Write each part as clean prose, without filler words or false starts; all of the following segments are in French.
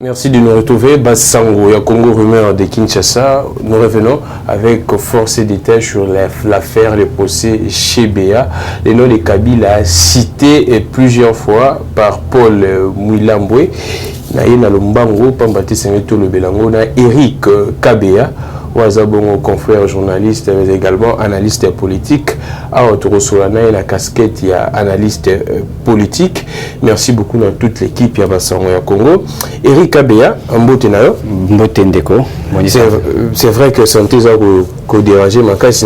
Merci de nous retrouver. Bassango, ya Congo rumeur de Kinshasa. Nous revenons avec force et détails sur l'affaire, le procès chez Béa. Le nom de Kabila cité plusieurs fois par Paul Mouilambwe. Naïna Lombango, Pambati Semeto Belango, Eric Kabea, Ouazabongo, confrère journaliste, mais également analyste politique. À Otorosolana et la casquette, il y a analyste politique. Merci beaucoup à toute l'équipe, il y a Bassango et Congo. Eric Kabea, en Botenayo. Mbotendeko. C'est vrai que santé a dérangé ma casse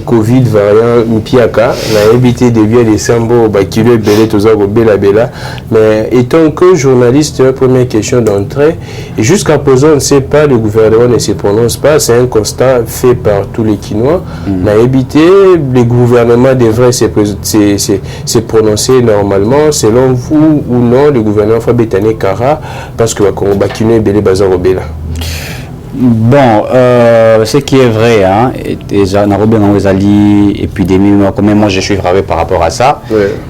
Covid variant Mpiaka, n'a évité de bien des sambo, kilo belé, tout bela bela. Mais étant que journaliste, première question d'entrée, et jusqu'à présent, on ne sait pas, le gouvernement ne se prononce pas, c'est un constat fait par tous les Quinois. N'a évité, le gouvernement devrait se prononcer normalement, selon vous ou non, le gouvernement Fabetane Kara, parce que Kino belé bazar bela. Bon, ce qui est vrai, hein, déjà, dans les épidémies, comme moi je suis frappé par rapport à ça,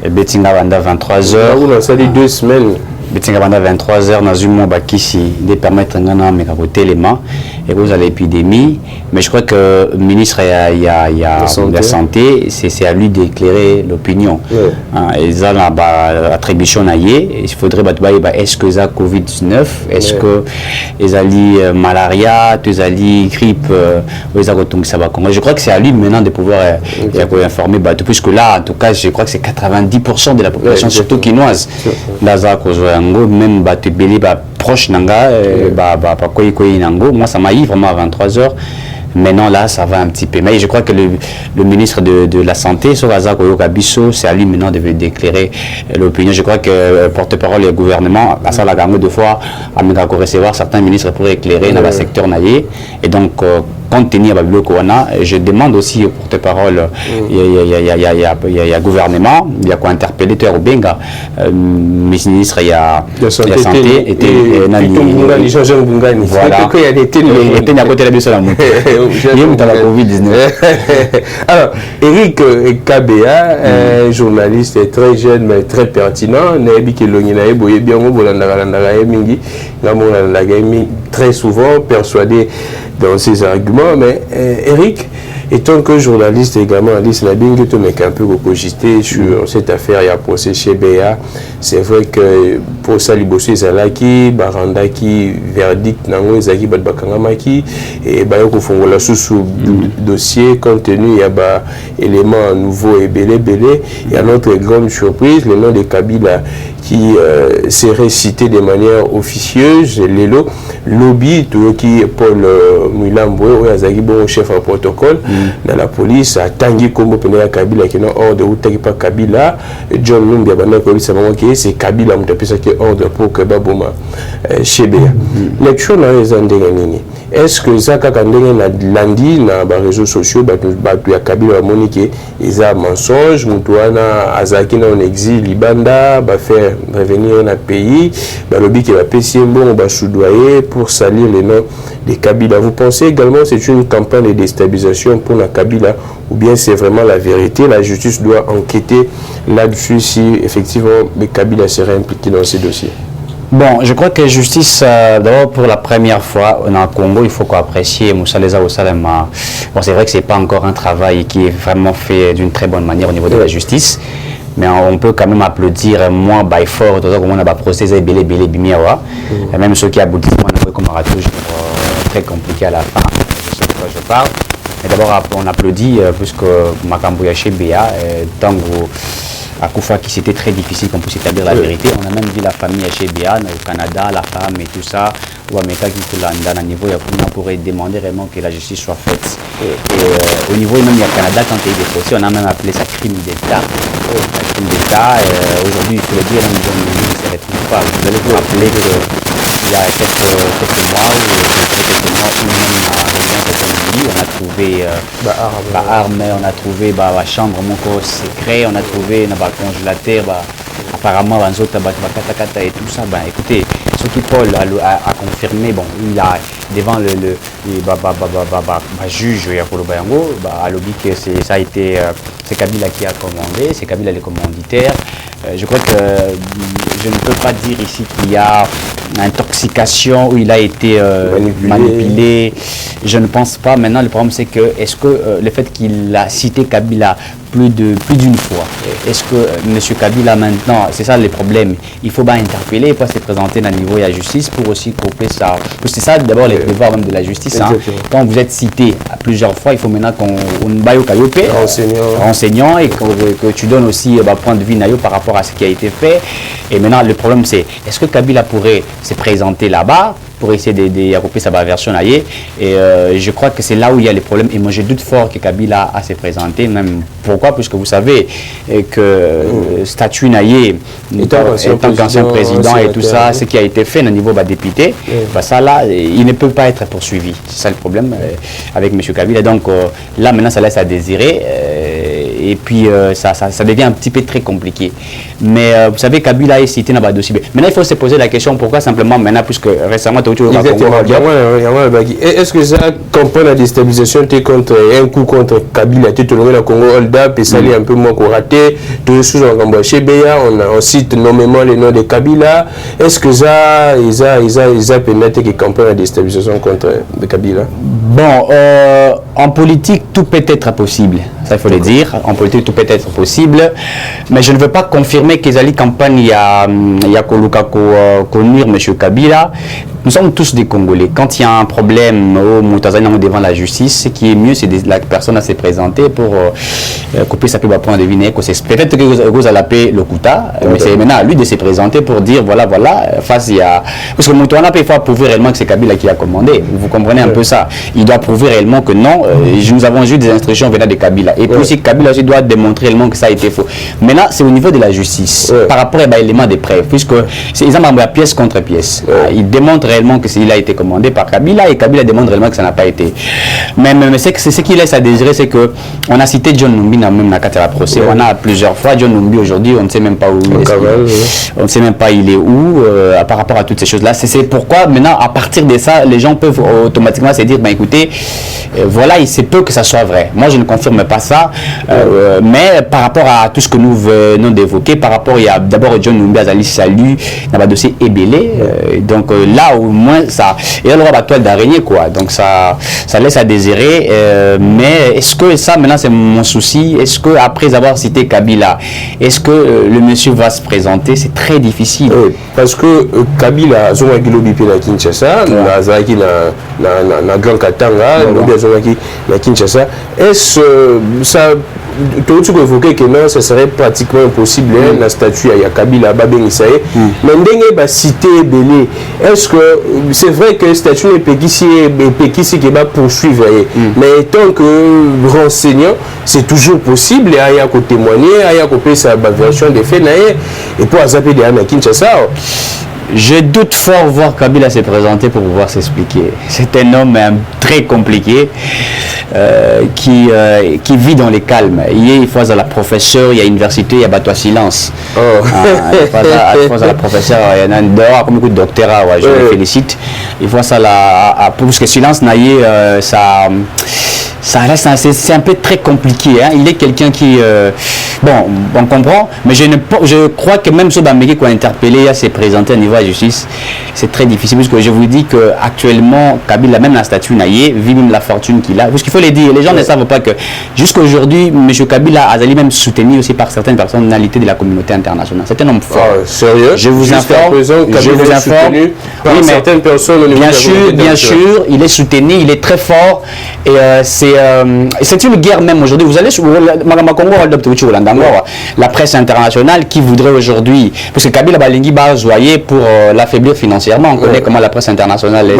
et Betinga Banda 23h. On a sali 2 semaines. Betinga Banda 23h, dans une mois, de permettre de mains et vous avez l'épidémie. Mais je crois que le ministre de la Santé, c'est à lui d'éclairer l'opinion. Ils ont l'attribution il faudrait est-ce que ça Covid-19, est-ce que ils ont malaria, ils ont grippe, je crois que c'est à lui maintenant de pouvoir informer, puisque là, en tout cas, je crois que c'est 90% de la population, surtout quinoise. Même proche nanga, moi ça m'a eu vraiment à 23h. Maintenant là, ça va un petit peu. Mais je crois que le ministre de la Santé, c'est à lui maintenant d'éclairer l'opinion. Je crois que le porte-parole du gouvernement, à ça la gamme de fois, à recevoir certains ministres pour éclairer dans le secteur naïe. Et donc, compte tenu de la Corona, je demande aussi au porte-parole, il y a gouvernement, il y a quoi interpeller au Benga, ministre, il y a santé, et alors, Eric Kabea, journaliste très jeune mais très pertinent, très souvent persuadé dans ses arguments, mais Eric, étant que journaliste également, Alice Nabing, tu m'as un peu cogité sur cette affaire, il y a procès chez Béa. C'est vrai que pour ça, les bossés, Zalaki, Barandaki, verdict, Nango, Zaki, Badbakangamaki, et Bayoko Fongola sous dossier, compte tenu, il y a des éléments nouveaux et belé. Il y a notre grande surprise, le nom de Kabila qui serait cité de manière officieuse, Lelo, lobby, tout qui est Paul Mouilambwe, Zaki, bon chef en protocole. Dans la police, à Tanguy Kombo Penea Kabila qui est hors de route, pas Kabila, John Lumbia c'est Kabila qui est hors de pour que Baboma chez Béa. Lecture dans les Andenganini. Est-ce que Zaka Kandenge na lundi na les réseaux sociaux, ya Kabila Monique, ils ont mensonge, Moutouana, Azaki na en exil, Libanda, faire revenir dans le pays, lobby qui va payer bon, soudoyer pour salir les noms de Kabila. Vous pensez également que c'est une campagne de déstabilisation pour la Kabila ou bien c'est vraiment la vérité? La justice doit enquêter là-dessus si effectivement Kabila serait impliqué dans ces dossiers. Bon, je crois que la justice, d'abord pour la première fois en Congo, il faut qu'on apprécie Moussa Leza Osalema. Bon, c'est vrai que ce n'est pas encore un travail qui est vraiment fait d'une très bonne manière au niveau de la justice, mais on peut quand même applaudir moins by fort, comme on a procès belé bimiawa, même ceux qui aboutissent, comme on aura toujours très compliqué à la fin, je sais de quoi je parle. Mais d'abord, on applaudit, puisque Makambouya chez Béa, tant que à Koufa qui c'était très difficile qu'on puisse établir la vérité. On a même vu la famille chez Béa, au Canada, la femme et tout ça, ou à Meka qui est là, à niveau, on pourrait demander vraiment que la justice soit faite. Et au niveau même il y a Canada, quand il y a eu des procès, on a même appelé ça crime d'État. Crime d'État, aujourd'hui, il faut le dire, on ne se retrouve pas. Vous allez vous rappeler qu'il y a quelques mois où même on a trouvé armes, on a trouvé la chambre mon corps secret, on a trouvé un congélateur apparemment, et tout ça, ben écoutez, ce qui Paul a confirmé, bon, il a devant le juge Yakolo Bayango, a lobby que ça a été, c'est Kabila qui a commandé, c'est Kabila les commanditaires. Je crois que je ne peux pas dire ici qu'il y a intoxication où il a été manipulé. Je ne pense pas. Maintenant, le problème c'est que est-ce que le fait qu'il a cité Kabila plus d'une fois, est-ce que M. Kabila maintenant, c'est ça le problème, il faut bien interpeller, il faut se présenter dans le niveau de la justice pour aussi couper ça. C'est ça d'abord les devoirs même de la justice. Hein. Quand vous êtes cité à plusieurs fois, il faut maintenant qu'on baille au Kayope, renseignant et que tu donnes aussi point de vue naïo par rapport à ce qui a été fait. Et maintenant, le problème c'est, est-ce que Kabila pourrait se présenter là-bas pour essayer de couper sa version ailleurs. Et je crois que c'est là où il y a les problèmes. Et moi, je doute fort que Kabila a se présenté. Même pourquoi? Puisque vous savez que statut naïe, en tant qu'ancien président et tout ça, ce qui a été fait au niveau député, ça là, il ne peut pas être poursuivi. C'est ça le problème avec M. Kabila. Donc là, maintenant, ça laisse à désirer. Et puis, ça devient un petit peu très compliqué. Mais vous savez, Kabila est cité dans le dossier. Maintenant, il faut se poser la question pourquoi simplement maintenant, puisque récemment, est-ce que ça comprend la déstabilisation contre un coup contre Kabila, tu te le Congo Hold-up et ça est un peu moins raté, tout sous chez Béa, on cite nommément les noms de Kabila. Est-ce que ça, ils a pénétré qui comprend la déstabilisation contre Kabila? Bon, en politique, tout peut être possible. Ça, il faut le dire. En politique, tout peut être possible. Mais je ne veux pas confirmer qu'ils allaient campagne, il y a connuire M. Kabila. Nous sommes tous des Congolais. Quand il y a un problème au Moutazani devant la justice, ce qui est mieux, c'est la personne à se présenter pour couper sa pub à point de vue. Peut-être que vous allez l'appeler le Kouta, mais c'est maintenant à lui de se présenter pour dire voilà, face il y a. Parce que Moutouana, il faut prouver réellement que c'est Kabila qui a commandé. Vous comprenez un peu ça. Il doit prouver réellement que non. Nous avons eu des instructions venant de Kabila. Et puis aussi, Kabila aussi doit démontrer réellement que ça a été faux. Maintenant, c'est au niveau de la justice, par rapport à l'élément de preuve, puisque c'est exemple pièce contre pièce. Il démontre réellement que il a été commandé par Kabila et Kabila demande réellement que ça n'a pas été. Mais c'est ce qui laisse à désirer, c'est que on a cité John Numbi dans même la procès. On a plusieurs fois John Numbi aujourd'hui, on ne sait même pas où il est. On ne sait même pas il est où par rapport à toutes ces choses-là. C'est pourquoi maintenant, à partir de ça, les gens peuvent automatiquement se dire, ben écoutez, voilà, il se peut que ça soit vrai. Moi, je ne confirme pas ça, mais par rapport à tout ce que nous venons d'évoquer, par rapport, il y a d'abord John Numbi Azali Salut, dans le dossier Ebélé, donc là au moins ça, et là la toile d'araignée quoi, donc ça laisse à désirer, mais est-ce que ça maintenant c'est mon souci, est-ce que après avoir cité Kabila, est-ce que le monsieur va se présenter? C'est très difficile. Parce que Kabila Zoma Gilobipi na Kinshasa, Nazaki na Grand Katanga, Zomaki na Kinshasa, est-ce ça tout ce que vous évoquez que non, ce serait pratiquement impossible la statue à Kabila Babeng Isaïe, mais ndenge cité Belé, est-ce que c'est vrai que la statue est péquissi qui va poursuivre, mais tant que renseignant, c'est toujours possible, il y a côté témoigner, il y a côté sa version des faits, et pour zapper des Anna Kinshasa. Je doute fort voir Kabila se présenter pour pouvoir s'expliquer. C'est un homme très compliqué qui vit dans les calmes. Il faut à la professeure, il y a université, il y a bateau à silence. Il faut à la professeure, il y en a dehors comme beaucoup de doctorats, je le félicite. Il faut ça parce que silence naïe, ça reste c'est un peu très compliqué. Hein. Il est quelqu'un qui bon, on comprend, mais je crois que même ceux d'Amérique qui ont interpellé à se présenter au niveau de la justice, c'est très difficile, parce que je vous dis qu'actuellement, Kabila, même la statue naïe, vit même la fortune qu'il a. Parce qu'il faut le dire, les gens ne savent pas que jusqu'à aujourd'hui, M. Kabila a même soutenu aussi par certaines personnalités de la communauté internationale. C'est un homme fort. Sérieux? Je vous informe. Par certaines personnes au niveau bien sûr, il est soutenu, il est très fort. Et c'est une guerre même aujourd'hui. Vous allez sur la presse internationale qui voudrait aujourd'hui, parce que Kabila Balingi va joyer pour l'affaiblir financièrement. On connaît comment la presse internationale est.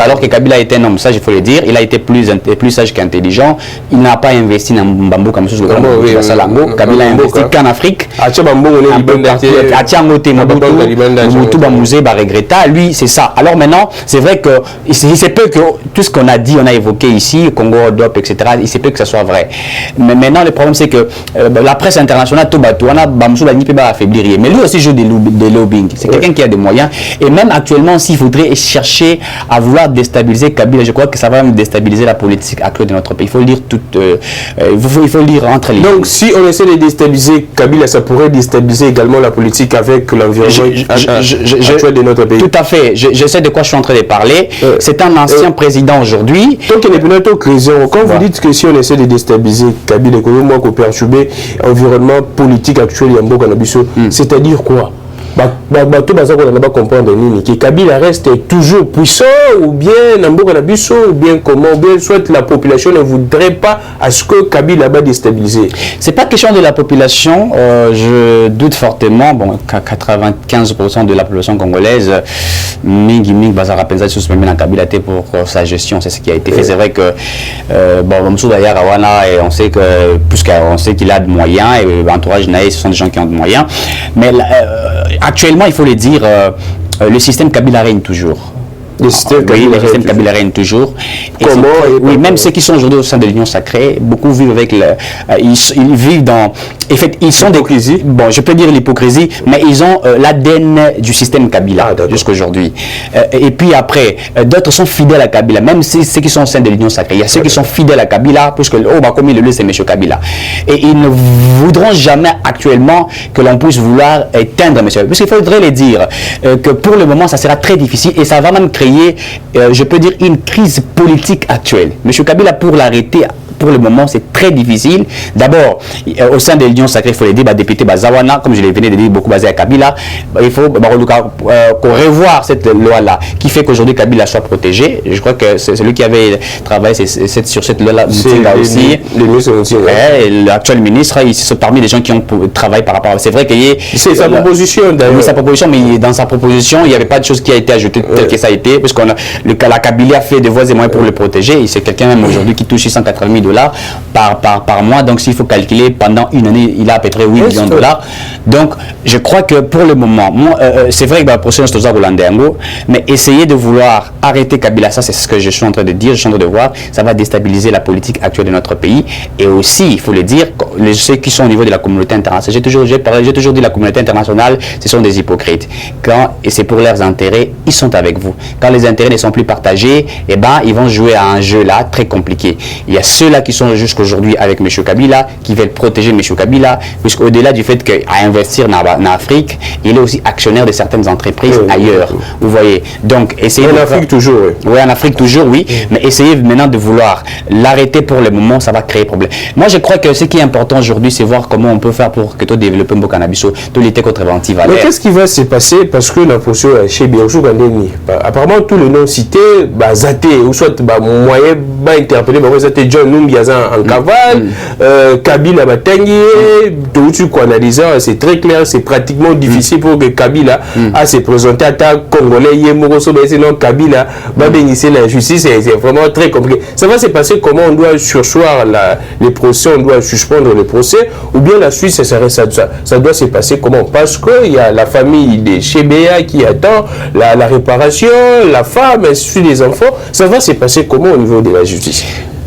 Alors que Kabila était un homme sage, il faut le dire, il a été plus sage qu'intelligent. Il n'a pas investi dans Mbambo comme ça. Kabila a investi qu'en Afrique. Lui, c'est ça. Alors maintenant, c'est vrai que il se peut que tout ce qu'on a dit, on a évoqué ici, Congo, DOP, etc., il se peut que ça soit vrai. mais maintenant, le problème, c'est que la presse internationale, va affaiblir. Mais lui aussi joue des lobbying. C'est quelqu'un qui a des moyens. Et même actuellement, s'il faudrait chercher à vouloir déstabiliser Kabila, je crois que ça va même déstabiliser la politique actuelle de notre pays. Il faut lire il faut lire entre les lignes. Donc, si on essaie de déstabiliser Kabila, ça pourrait déstabiliser également la politique avec l'environnement actuel de notre pays. Tout à fait. Je sais de quoi je suis en train de parler. C'est un ancien président aujourd'hui. Donc, il est bientôt création. Quand vous dites que si on essaie de déstabiliser Kabila, moi, qu'on perturber l'environnement politique actuel, c'est-à-dire quoi? Tout le monde va comprendre que Kabila reste toujours puissant, ou bien ou bien comment, ou bien soit la population ne voudrait pas à ce que Kabila va déstabiliser. C'est pas question de la population, je doute fortement. Bon, 95% de la population congolaise, Mingi Bazara Penza Sousmemina Kabila pour sa gestion, c'est ce qui a été fait. C'est vrai que et on sait que puisqu'on sait qu'il a de moyens et l'entourage Naïs, ce sont des gens qui ont de moyens, mais actuellement, il faut le dire, le système Kabila règne toujours. Le système Kabila règne toujours. Et comment oui, même ceux qui sont aujourd'hui au sein de l'Union sacrée, beaucoup vivent avec ils vivent dans. En fait, ils sont l'hypocrisie. Bon, je peux dire l'hypocrisie, mais ils ont l'ADN du système Kabila jusqu'à aujourd'hui. Et puis après, d'autres sont fidèles à Kabila, même ceux qui sont au sein de l'Union sacrée. Il y a ceux qui sont fidèles à Kabila, puisque comme il le dit, c'est M. Kabila. Et ils ne voudront jamais actuellement que l'on puisse vouloir éteindre M. Kabila. Parce qu'il faudrait le dire que pour le moment, ça sera très difficile et ça va même créer je peux dire une crise politique actuelle. M. Kabila, pour l'arrêter, pour le moment, c'est très difficile. D'abord, au sein de l'Union sacrée, il faut le dire, député Zawana, comme je l'ai venu de dire, beaucoup basé à Kabila, il faut revoir cette loi-là, qui fait qu'aujourd'hui Kabila soit protégé. Je crois que c'est celui qui avait travaillé sur cette loi-là aussi. L'actuel ministre, ils sont parmi les gens qui ont travaillé par rapport à... C'est vrai que... C'est sa proposition, d'ailleurs. Oui, sa proposition, mais dans sa proposition, il n'y avait pas de chose qui a été ajoutée tel que ça a été, parce que la Kabila a fait des voies et moyens pour le protéger. C'est quelqu'un même aujourd'hui qui touche 180 000 par mois. Donc, s'il faut calculer, pendant une année, il a à peu près 8 millions de dollars. Donc, je crois que pour le moment, c'est vrai que la prochaine chose mais essayer de vouloir arrêter Kabila, ça, c'est ce que je suis en train de dire, je suis en train de voir, ça va déstabiliser la politique actuelle de notre pays. Et aussi, il faut le dire, ceux qui sont au niveau de la communauté internationale, j'ai toujours dit la communauté internationale, ce sont des hypocrites. Et c'est pour leurs intérêts, ils sont avec vous. Quand les intérêts ne sont plus partagés, eh ben, ils vont jouer à un jeu là très compliqué. Il y a ceux-là qui sont jusqu'aujourd'hui avec M. Kabila, qui veulent protéger M. Kabila, puisqu'au-delà du fait qu'à investir en Afrique, il est aussi actionnaire de certaines entreprises ailleurs. Vous voyez. Donc, essayez en Afrique toujours, oui. Oui, en Afrique toujours, oui. Mais essayez maintenant de vouloir l'arrêter pour le moment, ça va créer problème. Moi, je crois que ce qui est important aujourd'hui, c'est voir comment on peut faire pour que tout développer un cannabis, tout lutter contre l'inventive. Mais qu'est-ce qui va se passer parce que la position chez Bianchou Gandeni, apparemment tous les noms cités, Zate, ou soit moyen interpellé, Zate John Numbiaza en cavale, Kabila Batengi, tout ce qu'on analyse, c'est très clair, c'est pratiquement difficile pour que Kabila a se présenter à ta Congolais, sinon Kabila va bénéficier de la justice, c'est vraiment très compliqué. Ça va se passer comment on doit sursoir les procès, on doit suspendre les procès, ou bien la suite, ça doit se passer comment? Parce qu'il y a la famille de Chebea qui attend la réparation, la femme, ainsi de suite, les enfants. Ça va se passer comment au niveau de la justice?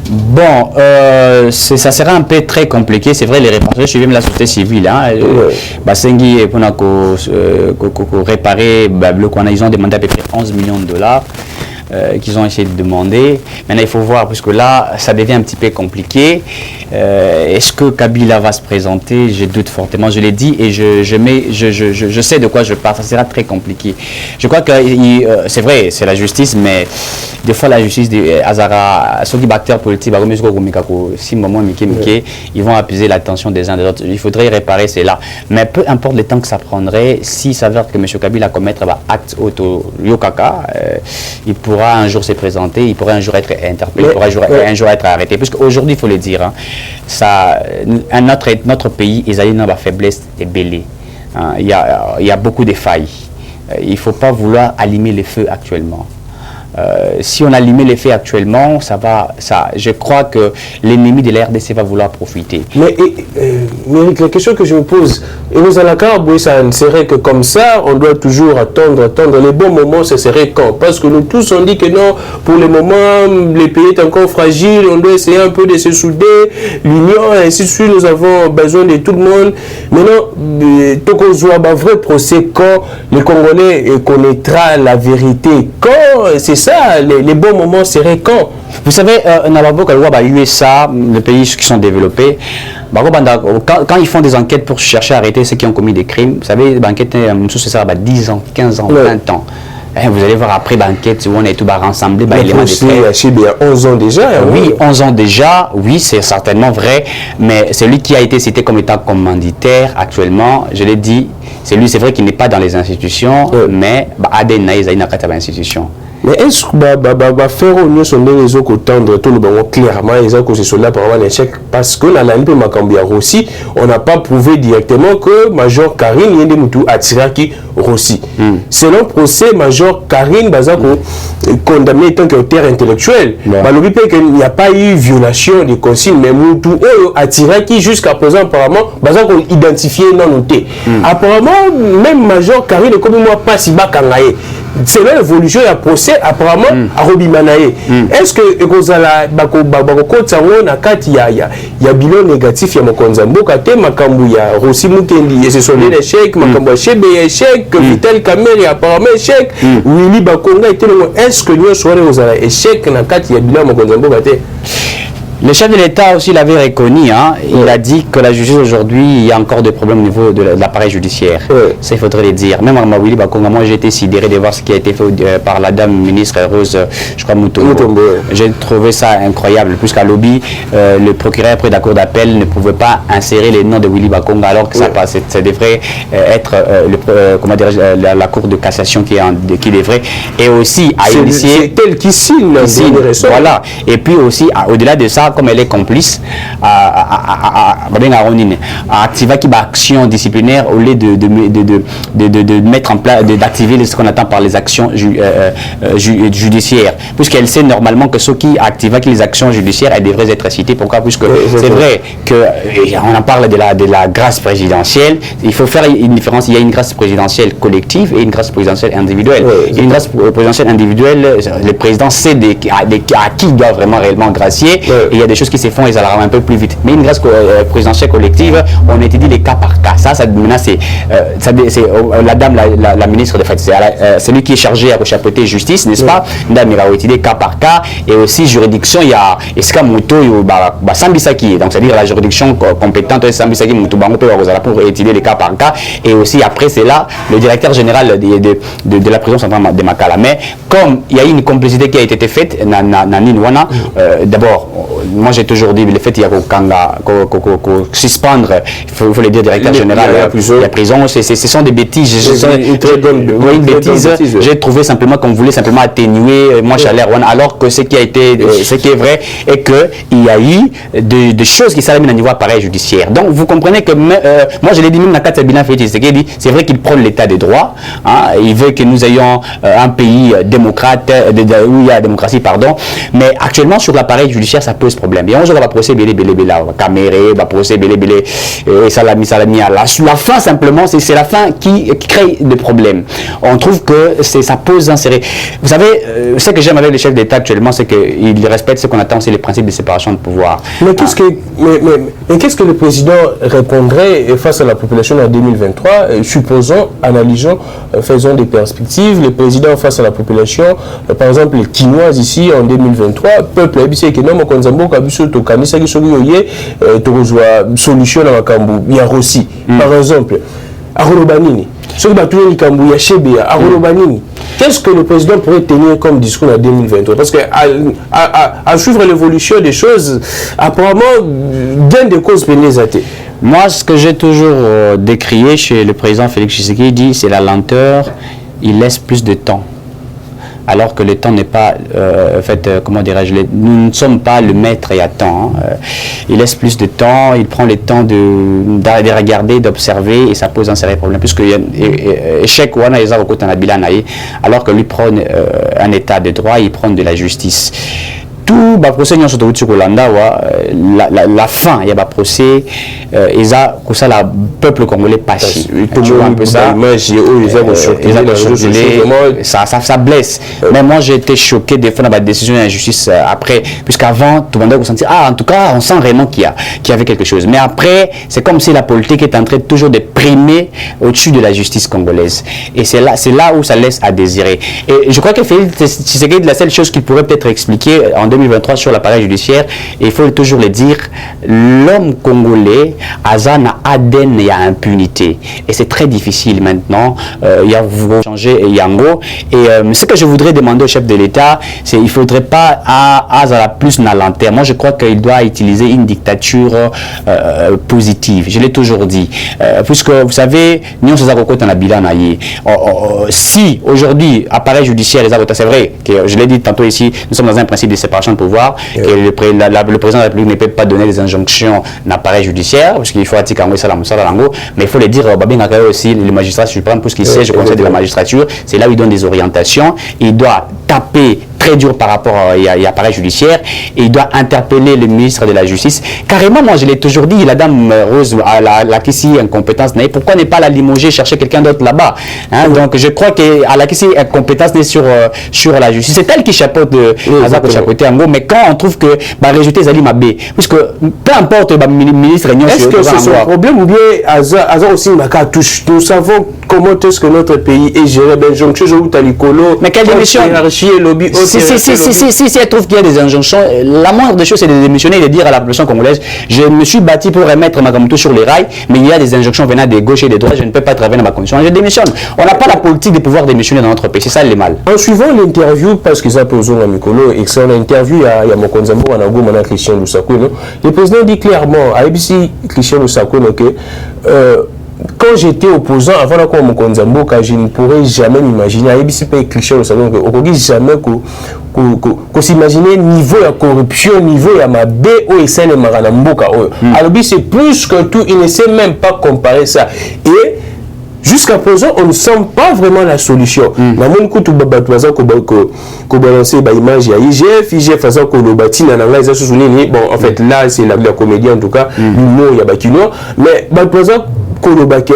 Bon, ça sera un peu très compliqué. C'est vrai, les réparations, je suis même la société civile. Basengi, pour réparer, ils ont demandé à peu près 11 millions de dollars. Qu'ils ont essayé de demander. Maintenant, il faut voir, puisque là, ça devient un petit peu compliqué. Est-ce que Kabila va se présenter? Je doute fortement, je l'ai dit, et je sais de quoi je parle. Ça sera très compliqué. Je crois que c'est vrai, c'est la justice, mais des fois, la justice, ceux qui acteurs politiques, ils vont appuyer l'attention des uns des autres. Il faudrait réparer cela. Mais peu importe le temps que ça prendrait, s'il s'avère que M. Kabila commettre acte auto-yokaka, il pourra un jour se présenter, il pourrait un jour être interpellé, il pourrait un jour être arrêté. Parce qu'aujourd'hui, il faut le dire, notre pays, ils ont la faiblesse et belé. Il y a beaucoup de failles. Il ne faut pas vouloir allumer les feux actuellement. si on allumait les faits actuellement, je crois que l'ennemi de la RDC va vouloir profiter. Mais la question que je me pose, et vous à la carte, ça ne serait que comme ça, on doit toujours attendre. Les bons moments, ce serait quand? Parce que nous tous, on dit que non, pour le moment, les pays sont encore fragiles, on doit essayer un peu de se souder, l'union, et ainsi de suite, nous avons besoin de tout le monde. Maintenant, tant qu'on voit un vrai procès, quand les Congolais connaîtra la vérité, quand, c'est ça, les bons moments seraient quand? Vous savez, USA, les pays qui sont développés, quand ils font des enquêtes pour chercher à arrêter ceux qui ont commis des crimes, vous savez, l'enquête, c'est ça, 10 ans, 15 ans, 20 ans. Vous allez voir après l'enquête où on est tout rassemblé. Il y a 11 ans déjà. Oui, 11 ans déjà, oui, c'est certainement vrai. Mais celui qui a été cité comme étant commanditaire actuellement, je l'ai dit, c'est vrai qu'il n'est pas dans les institutions, mais Aden Naïs a une institution. Mais est-ce que faire au mieux son les autres tendre tout le monde clairement ils ont que ce soit là pour avoir un échec parce que dans la ligne Makambia Rossi on n'a pas prouvé directement que Major Karine Yende Moutou a tiré qui Rossi. Selon procès Major Karine Bazako condamné tant qu'auteur intellectuel. Il n'y a pas eu violation des consignes mais Moutou a tiré qui jusqu'à présent apparemment Bazako identifié non noté. Apparemment même Major Karine comme moi pas si bas kangaye. C'est l'évolution du procès apparemment à Robi Manaye. Est-ce que Rosala il y a bilan négatif, il y a Mokonzambo, Kate, Makambu, il y a Rossi Mukendi, et ce sont des échecs, Makambu Chebe échec, Vitel Kameri apparemment échec, Willy Bakonga était le est-ce que nous sommes Rosala échec, Nakati, il y a bilan Mokonzambo, Kate? Le chef de l'État aussi l'avait reconnu. Il a dit que la justice aujourd'hui, il y a encore des problèmes au niveau de l'appareil judiciaire. Ça, il faudrait le dire. Même à Mawili Bakonga, moi, j'ai été sidéré de voir ce qui a été fait par la dame ministre Rose, je crois, Mutombo. J'ai trouvé ça incroyable. Puisqu'à Lobby, le procureur près de la cour d'appel ne pouvait pas insérer les noms de Willy Bakonga alors que ça devrait être la cour de cassation qui devrait. Et aussi à initier. C'est elle qui signe. Voilà. Et puis aussi, au-delà de ça, comme elle est complice à activer une action disciplinaire au lieu de mettre en place, d'activer ce qu'on attend par les actions judiciaires. Puisqu'elle sait normalement que ceux qui activent les actions judiciaires, elles devraient être citées. Pourquoi? Puisque c'est vrai qu'on en parle de la grâce présidentielle. Il faut faire une différence. Il y a une grâce présidentielle collective et une grâce présidentielle individuelle. Une grâce présidentielle individuelle, le président sait à qui il doit vraiment réellement gracier. Et il y a des choses qui se font et ça la rend un peu plus vite. Mais une grâce présidentielle collective, on étudie les cas par cas. Ça maintenant, c'est la dame, la ministre de fait, c'est lui qui est chargé à chapeauter justice, n'est-ce pas? Dame, il va étudier cas par cas. Et aussi, juridiction, il y a Eskamoto, Sambisaki. Donc, c'est-à-dire la juridiction compétente, Sambisaki, Moutobango, pour étudier les cas par cas. Et aussi, après, c'est là, le directeur général de la prison centrale de Makala. Mais comme il y a eu une complicité qui a été faite, Ninwana, d'abord, moi j'ai toujours dit le fait qu'il y a suspendre, il faut le dire directeur général, il y a prison, ce sont des bêtises. Une bêtise. J'ai trouvé simplement qu'on voulait simplement atténuer moi Chalère, alors que ce qui est vrai est qu'il y a eu des choses qui s'arrêtent à niveau appareil judiciaire. Donc vous comprenez que moi je l'ai dit même Nakata Sabina Feti, c'est vrai qu'il prône l'état des droits, il veut que nous ayons un pays démocrate, où il y a démocratie, pardon, mais actuellement sur l'appareil judiciaire ça pose problème. Et on va procès belé caméré, va procès belé salami à la fin simplement, c'est la fin qui crée des problèmes. On trouve que ça pose un serré. Vous savez, ce que j'aime avec les chefs d'État actuellement, c'est qu'ils respectent ce qu'on attend, c'est les principes de séparation de pouvoir. Mais qu'est-ce que le président répondrait face à la population en 2023, supposons, analysons, faisons des perspectives, le président face à la population, par exemple les Quinoises ici en 2023, peuple habité qui non Konzambo kabiso to kanisa ki soki yoye to solution na makambu ya Rossi par exemple Arolobanini soki batuye likambu ya Chebea Arolobanini. Qu'est-ce que le président pourrait tenir comme discours en 2023? Parce que à suivre l'évolution des choses, apparemment, gain de causes pénales. Moi, ce que j'ai toujours décrié chez le président Félix Tshisekedi, c'est la lenteur. Il laisse plus de temps. alors que le temps n'est pas, comment dirais-je, nous ne sommes pas le maître et à temps. Il laisse plus de temps, il prend le temps de regarder, d'observer, et ça pose un sérieux problème, puisque échec ou alors que lui prône un état de droit, il prône de la justice. Tout le procès la fin il y a un procès et ça le peuple congolais passe ça blesse mais moi j'ai été choqué des fois dans la décision de la justice après puisqu'avant tout le monde a senti en tout cas on sent vraiment qu'il y avait quelque chose mais après c'est comme si la politique est en train toujours de primer au-dessus de la justice congolaise et c'est là où ça laisse à désirer et je crois que Félix Tshisekedi la seule chose qu'il pourrait peut-être expliquer en 2023 sur l'appareil judiciaire, et il faut toujours le dire, l'homme congolais a un ADN et a impunité. Et c'est très difficile maintenant. Il y a changer Yango. Et ce que je voudrais demander au chef de l'État, c'est qu'il ne faudrait pas à la plus na lanterne. Moi, je crois qu'il doit utiliser une dictature positive. Je l'ai toujours dit. Puisque, vous savez, nous, si aujourd'hui, appareil judiciaire, c'est vrai que je l'ai dit tantôt ici, nous sommes dans un principe de séparation de pouvoir et le président de la République ne peut pas donner des injonctions d'appareil judiciaire parce qu'il faut mais il faut le dire aussi le magistrat suprême puisqu'il siège au conseil de la magistrature, c'est là où il donne des orientations, il doit taper très dur par rapport à l'appareil judiciaire et il doit interpeller le ministre de la Justice. Carrément, moi je l'ai toujours dit, la dame Rose la Kissi incompétence, pourquoi ne pas la limoger, chercher quelqu'un d'autre là-bas donc je crois qu'à la Kissi incompétence sur la justice, c'est elle qui chapeaute mais quand on trouve que résultat Zali Mabé, puisque peu importe le ministre est-ce que c'est son problème ou bien Azar aussi touche, nous savons comment est-ce que notre pays est géré, mais quelle démission si elle trouve qu'il y a des injonctions, la moindre des choses c'est de démissionner et de dire à la population congolaise, je me suis bâti pour remettre Makamoutou sur les rails, mais il y a des injonctions venant des gauches et des droites, je ne peux pas travailler dans ma condition, je démissionne. On n'a pas la politique de pouvoir démissionner dans notre pays, c'est ça le mal. En suivant l'interview, parce que ça pose un micro, et que c'est une interview il y a mon Konzambo, on a Christian Lusako, le président dit clairement à ABC Christian Lusako que quand j'étais opposant avant la mon Konzambo, je ne pourrais jamais m'imaginer à ABC Christian Lusako qu'on ne jamais qu'on s'imaginer niveau de corruption, niveau de ma B ou et le Maranamboka. Alors c'est plus que tout, il ne sait même pas comparer ça. Et jusqu'à présent, on ne sent pas vraiment la solution. Bon, en fait, là, c'est la comédie, en tout cas, l'humour, il y a Bakino. Mais,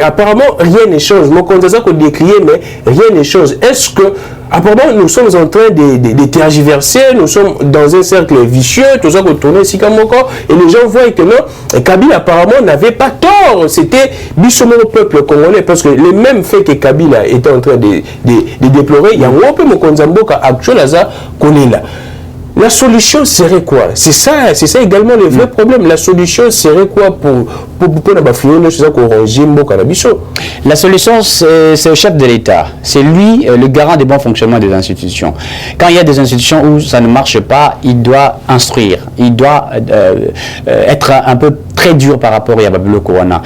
apparemment, rien ne change. Moi, quand on décrié, mais rien ne change. Est-ce que, apparemment, nous sommes en train de tergiverser, nous sommes dans un cercle vicieux, tout ça qu'on tourne ici comme encore, et les gens voient que non, Kabila apparemment n'avait pas tort. C'était Bissomo au peuple congolais, parce que les mêmes faits que Kabila était en train de déplorer, il y a un peu mon Konzamboka actuel à ça qu'on est là. La solution serait quoi? C'est ça également le vrai problème. La solution serait quoi pour la solution, c'est le chef de l'État. C'est lui le garant du bon fonctionnement des institutions. Quand il y a des institutions où ça ne marche pas, il doit instruire. Il doit être un peu très dur par rapport à Babilo Kouana.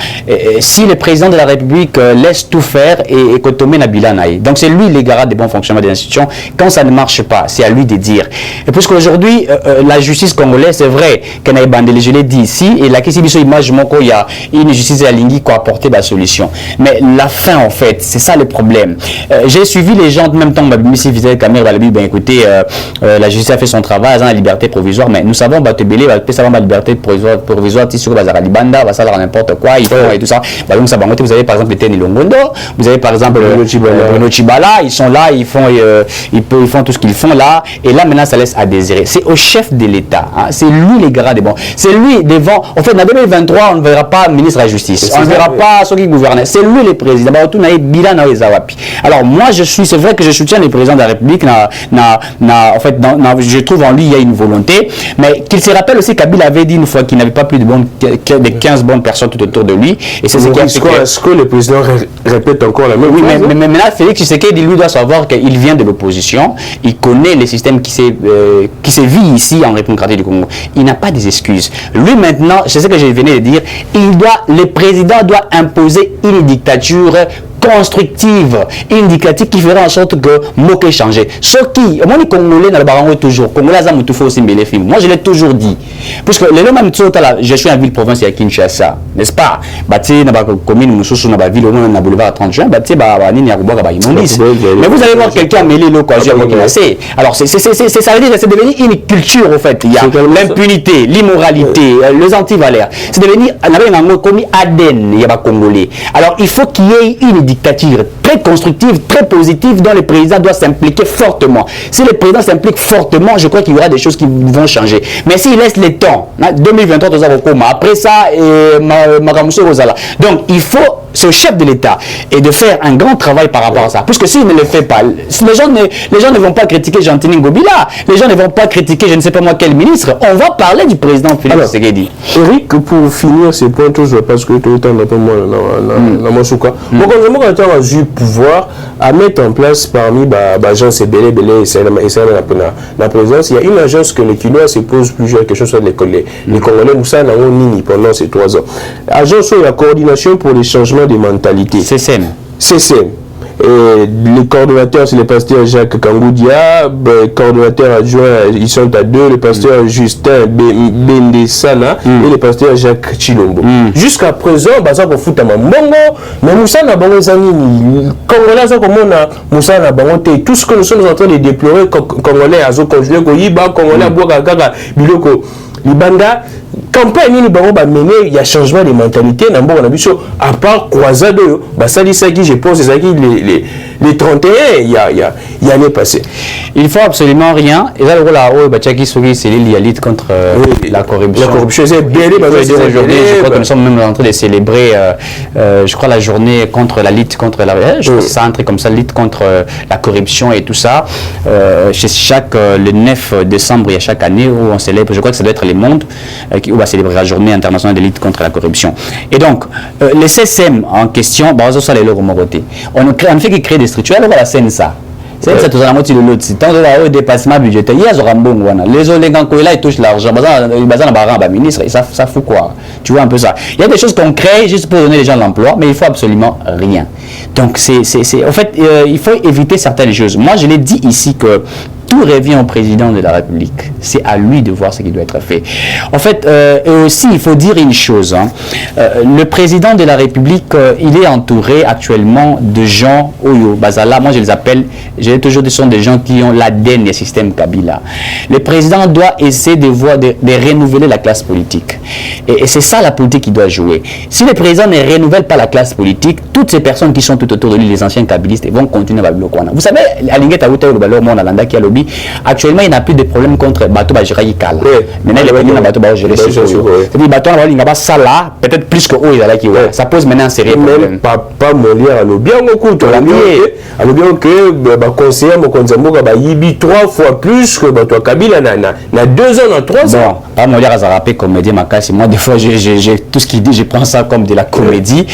Si le président de la République laisse tout faire et Kotome Nabila Naï, donc c'est lui le garant du bon fonctionnement des institutions. Quand ça ne marche pas, c'est à lui de dire. Et puisqu'aujourd'hui, la justice congolaise, c'est vrai, je l'ai dit ici, et la question de l'image, il y a une justice à Lingui qui a apporté la solution. Mais la fin, en fait, c'est ça le problème. J'ai suivi les gens, en même temps, écoutez, la justice a fait son travail, elle a la liberté provisoire, mais nous savons, la liberté provisoire, sur Libanda, va savoir n'importe quoi, ils font et tout ça. Donc, ça, vous avez par exemple Teni Longondo, vous avez par exemple Bruno Chibala, ils sont là, ils font tout ce qu'ils font là, et là maintenant ça laisse à désirer. C'est au chef de l'État, hein, c'est lui les garants des bons, c'est lui devant. En fait, en 2023, on ne verra pas ministre de la Justice, on ne verra pas ceux qui gouvernent, c'est lui le président. Alors moi c'est vrai que je soutiens le président de la République, en fait, je trouve en lui il y a une volonté, mais qu'il se rappelle aussi Kabila avait dit une fois qu'il n'avait pas plus de 15 bonnes personnes tout autour de lui, et c'est ce qui a fait que... Est-ce que le président répète encore la même chose? Oui, mais maintenant Félix Tshisekedi lui doit savoir qu'il vient de l'opposition, il connaît les systèmes qui se vit ici en République démocratique du Congo, il n'a pas des excuses. Lui maintenant, c'est ce que je venais de dire, le président doit imposer une dictature constructive, indicative qui fera en sorte que Moké changer. Ce qui, moi, les Congolais, toujours, Congolais, il faut aussi les films. Moi, je l'ai toujours dit. Puisque les gens, je suis en ville-province à Kinshasa, n'est-ce pas? Bâti, dans la commune, dans la ville, dans le boulevard 30 juin, bâti, mais vous allez voir quelqu'un mêler le quoi, alors, ça veut dire que c'est devenu une culture, au fait. Il y a l'impunité, l'immoralité, les antivaleurs. C'est devenu, commis ADN, il y a pas Congolais. Alors, il faut qu'il y ait une dictature très constructive, très positive, dont le président doit s'impliquer fortement. Si le président s'implique fortement, je crois qu'il y aura des choses qui vont changer. Mais s'il laisse le temps, 2023, après ça, donc il faut, ce chef de l'État, et de faire un grand travail par rapport à ça. Puisque s'il ne le fait pas, les gens ne vont pas critiquer Gentini Ngobila, les gens ne vont pas critiquer je ne sais pas moi quel ministre, on va parler du président Félix Tshisekedi. Eric, pour finir ces points, je parce que tout le temps, dans mon souka, moi, quand j'ai eu pouvoir à mettre en place parmi l'agence Belé et la présidence, il y a une agence que les Kinois se posent plusieurs questions sur les Congolais. Moussa n'ont ni pendant ces 3 ans. Agence sur la coordination pour les changements des mentalités. CCM. Les coordonnateurs, c'est le pasteur Jacques Kangoudia, coordonnateur adjoint, ils sont à 2, le pasteur Justin Bendesana et le pasteur Jacques Chilombo. Jusqu'à présent, ça pour foutre ma mongo, mais Moussa n'a pas de Congolais, Moussa n'a pas de tout ce que nous sommes en train de déplorer, Congolais, Azo Conjugué, Koyiba, Congolais, Boakaka, Biloko, Libanda. Campagne ni bango ba mener il y a changement de mentalité na mboka na biso à part croisade ba sali saki je pense ça qui les 31 il y a l'année passée il faut absolument rien et là le rôle là Bachaki Sogi c'est la lutte contre la corruption c'est belé aujourd'hui je crois que nous sommes même en train de célébrer je crois la journée contre la lutte contre la je crois que c'est un truc comme ça lutte contre la corruption et tout ça chez chaque le 9 décembre il y a chaque année où on célèbre je crois que ça doit être les mondes où on va célébrer la journée internationale de lutte contre la corruption. Et donc, les CCM en question, on ne fait que créer des structures. Alors, la CNSA. C'est ça, tout ça, la de l'autre. Tant que dépassement budgétaire, il y a les gens qui touchent l'argent, ministre, ça fout quoi? Tu vois un peu ça. Il y a des choses qu'on crée juste pour donner les gens l'emploi, mais il faut absolument rien. Donc, en fait, il faut éviter certaines choses. Moi, je l'ai dit ici que tout revient au président de la République. C'est à lui de voir ce qui doit être fait. En fait, et aussi, il faut dire une chose. Le président de la République, il est entouré actuellement de gens, Bazala, moi je les appelle, j'ai toujours dit, ce sont des gens qui ont l'ADN du système Kabila. Le président doit essayer de renouveler la classe politique. Et c'est ça la politique qu'il doit jouer. Si le président ne renouvelle pas la classe politique, toutes ces personnes qui sont tout autour de lui, les anciens kabylistes, vont continuer à bloquer. Vous savez, à Lingeta qui a lobby, actuellement il n'y a plus de problème contre Bato Bajiraï Kala. Maintenant il est Bato Bajiraï. C'est-à-dire Bato Bajiraï ça là, peut-être plus que ça pose maintenant un sérieux problème. Papa Molière a lobby en cours, a lobby que conseiller Mokonzambo a yibi 3 fois plus que Bato Kabila na 2 ans, dans 3 ans. Pas Molière a rappelé comédie Makasi. Moi des fois j'ai tout ce qu'il dit, je prends ça comme de la comédie.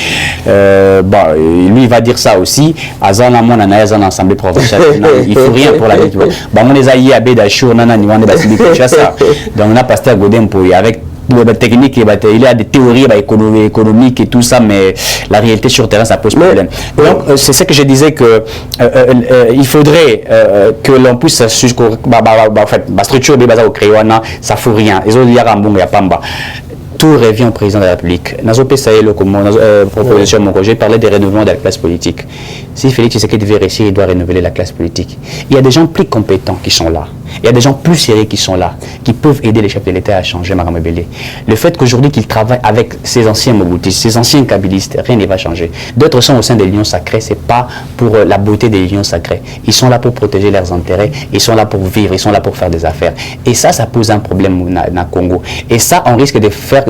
Lui il va dire ça aussi. Azana mon anaïs en assemblée provinciale. Il faut rien pour la vie. On les a y à Bédachour, donc on a pasteur Godin pour avec la technique, il y a des théories économiques et tout ça, mais la réalité sur le terrain, ça pose problème. Donc, c'est ça que je disais que il faudrait que l'on puisse structure au Créoana, ça ne fout rien. Tout revient au président de la République. J'ai parlé des renouvellements de la classe politique. Si Félix Tshisekedi devait réussir, il doit renouveler la classe politique. Il y a des gens plus compétents qui sont là. Il y a des gens plus sérieux qui sont là, qui peuvent aider les chefs de l'État à changer Marama Belé. Le fait qu'aujourd'hui qu'il travaille avec ces anciens Mobutistes, ces anciens kabylistes, rien ne va changer. D'autres sont au sein des lions sacrés, c'est pas pour la beauté des lions sacrés. Ils sont là pour protéger leurs intérêts, ils sont là pour vivre, ils sont là pour faire des affaires. Et ça pose un problème dans le Congo. Et ça, on risque de faire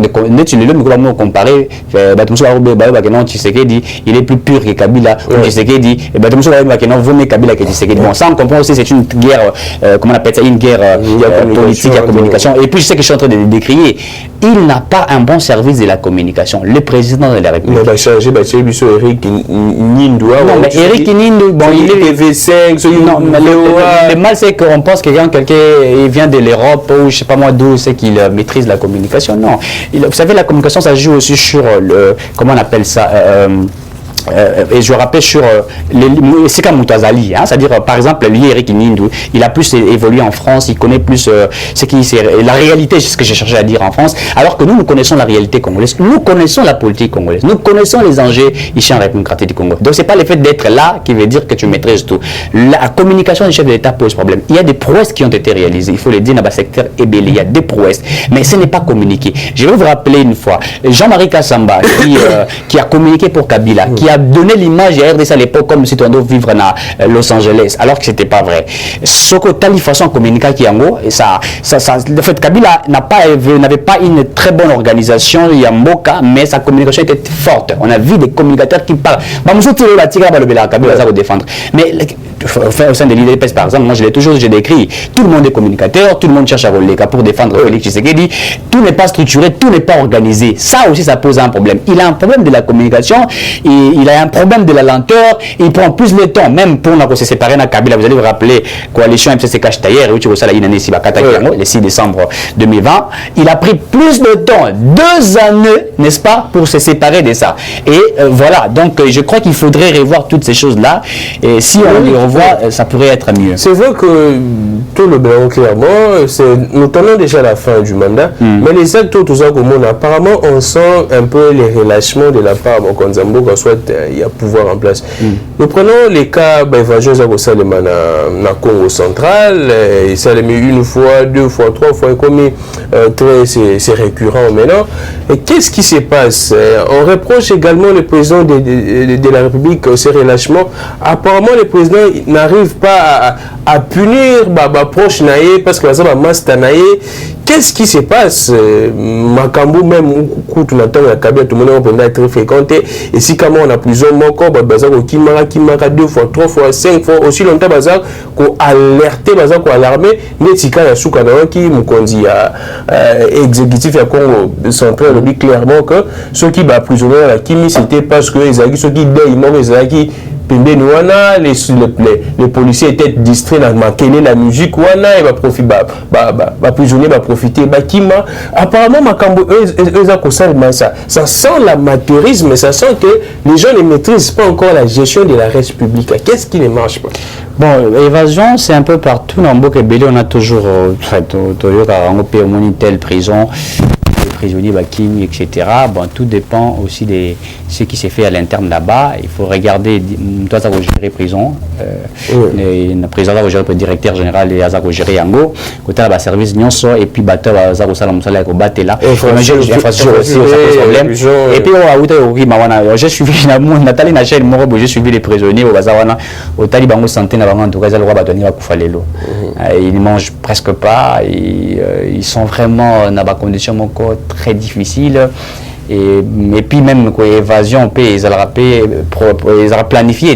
comparer, il est plus pur que Kabila, Tshisekedi, bon, ça on comprend aussi, c'est une guerre, comment on appelle ça, une guerre politique à communication. Et puis je sais que je suis en train de le décrier. Il n'a pas un bon service de la communication. Le président de la République. Il va changer, Eric Nindoua. Non, mais Eric Nindoua, bon, il est TV5. Non, mais le mal, c'est qu'on pense que quand quelqu'un vient de l'Europe, ou je sais pas moi d'où, c'est qu'il maîtrise la communication. Non. Vous savez, la communication, ça joue aussi sur le, comment on appelle ça, et je rappelle sur c'est comme Moutazali, hein, c'est-à-dire par exemple lui Eric Nindu, il a plus évolué en France, il connaît plus la réalité, c'est ce que j'ai cherché à dire en France, alors que nous connaissons la réalité congolaise, nous connaissons la politique congolaise, nous connaissons les enjeux ici en République démocratique du Congo. Donc c'est pas le fait d'être là qui veut dire que tu maîtrises tout. La communication du chef de l'État pose problème. Il y a des prouesses qui ont été réalisées, il faut le dire dans le secteur Ebélé, il y a des prouesses, mais ce n'est pas communiqué. Je vais vous rappeler une fois, Jean-Marie Kassamba qui a communiqué pour Kabila, qui a donné l'image à RDC à l'époque comme si on doit vivre à Los Angeles, alors que ce n'était pas vrai. Ce que telle façon communiquer qui en gros, le fait Kabila n'avait pas une très bonne organisation, il y a Mboka, mais sa communication était forte. On a vu des communicateurs qui parlent. Mais au sein de l'IDPS, par exemple, moi j'ai décrit, tout le monde est communicateur, tout le monde cherche à voler pour défendre Félix Tshisekedi, tout n'est pas structuré, tout n'est pas organisé. Ça aussi, ça pose un problème. Il a un problème de la communication, il a un problème de la lenteur, il prend plus le temps, même pour se séparer de Kabila. Vous allez vous rappeler, coalition MCC Kachtayer, le 6 décembre 2020, il a pris plus de temps, 2 années, n'est-ce pas, pour se séparer de ça. Et voilà, donc je crois qu'il faudrait revoir toutes ces choses-là, et si on les revoit, ça pourrait être mieux. C'est vrai que tout le bilan, clairement, c'est notamment déjà la fin du mandat, mais les actes tout ça comme on apparemment on sent un peu les relâchements de la part de Konzambo quand soit il y a pouvoir en place. Nous prenons les cas d'évasion au Salema na Congo central, et ça l'a mis 1 fois, 2 fois, 3 fois, comme c'est récurrent maintenant. Et qu'est-ce qui se passe? On reproche également le président de la République ces relâchements. Apparemment, le président n'arrive pas à punir proche naïe parce que ça va mastanaïe. Qu'est-ce qui se passe? Makambo même où tout le temps tout le monde peut être fréquenté, et si comment on a plusieurs mots bazar qui mara 2 fois 3 fois 5 fois aussi longtemps bazar ko alerter bazar ko alarmer netika ya suka na qui mukonzi ya exécutif ya Congo central le dit clairement que ceux qui ba prisonniers la kimi c'était parce que les ceux qui dé ils m'ont les policiers étaient distraits dans la musique wana et va prisonnier va profiter bakima apparemment makambo ça sent l'amateurisme, ça sent que les gens ne maîtrisent pas encore la gestion de la République. Qu'est-ce qui ne marche pas? Bon, évasion, c'est un peu partout dans beaucoup de pays. On a toujours telle prison, prisonniers, Baking, etc. Bon, tout dépend aussi de ce qui s'est fait à l'interne là-bas. Il faut regarder, toi, ça va gérer prison. Le président va gérer le directeur général et ça va gérer Yango. Côté là, service Nyonso, et puis bateau, ça va salarié au bateau là. Infrastructure aussi, ça pose problème. Et puis, j'ai suivi Nathalie Nachel Morobo, j'ai suivi les prisonniers au Bazawana, au Taliban santé, en tout cas, le roi Batoni va Koufalelo. Ils ne mangent presque pas, ils sont vraiment dans des conditions très difficiles. Et puis même quoi évasion ils ont planifié